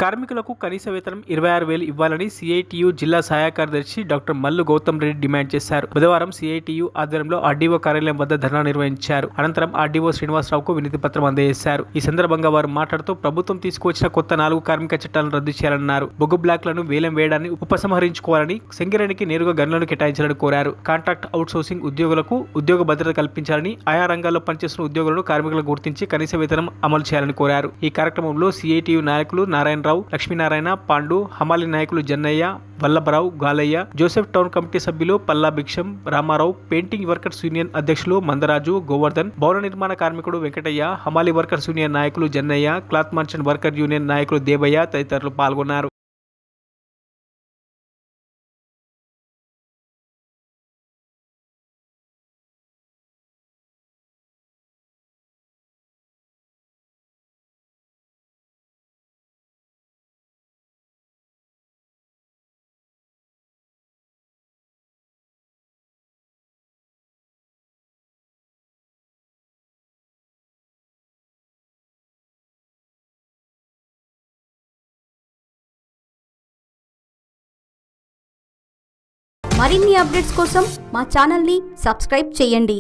కార్మికులకు కనీస వేతనం 26,000 ఇవ్వాలని సిఐటియు జిల్లా సహాయ కార్యదర్శి డాక్టర్ మల్లు గౌతమ్ రెడ్డి డిమాండ్ చేశారు. బుధవారం సిఐటియు ఆధ్వర్యంలో ఆర్డీఓ కార్యాలయం వద్ద ధర్నా నిర్వహించారు. అనంతరం ఆర్డీఓ శ్రీనివాసరావుకు వినతి పత్రం అందజేశారు. ఈ సందర్భంగా వారు మాట్లాడుతూ ప్రభుత్వం తీసుకువచ్చిన కొత్త 4 కార్మిక చట్టాలను రద్దు చేయాలన్నారు. బొగ్గు బ్లాక్లను వేలం వేయడాన్ని ఉపసంహరించుకోవాలని, సింగరేణికి నేరుగా గనులను కేటాయించాలని కోరారు. కాంట్రాక్ట్ అవుట్సోర్సింగ్ ఉద్యోగులకు ఉద్యోగ భద్రత కల్పించాలని, ఆయా రంగాల్లో పనిచేస్తున్న ఉద్యోగులను కార్మికులను గుర్తించి కనీస వేతనం అమలు చేయాలని కోరారు. ఈ కార్యక్రమంలో సిఐటియు నాయకులు నారాయణరావు, లక్ష్మీనారాయణ, పాండు, హమాలి నాయకులు Jannaiah, Vallabharao, Galaiah, Joseph town committee సభ్యులు Palla Bhiksham, Ramarao, painting workers union అధ్యక్షులు మందరాజు, గోవర్ధన్, భవన నిర్మాణ కార్మికుడు వెంకటయ్య, హమాలి వర్కర్స్ యూనియన్ నాయకులు జన్నయ్య, క్లాత్ మర్చెంట్ వర్కర్ యూనియన్ నాయకులు దేవయ్య తదితరులు పాల్గొన్నారు. మరిన్ని అప్డేట్స్ కోసం మా ఛానల్ని సబ్స్క్రైబ్ చేయండి.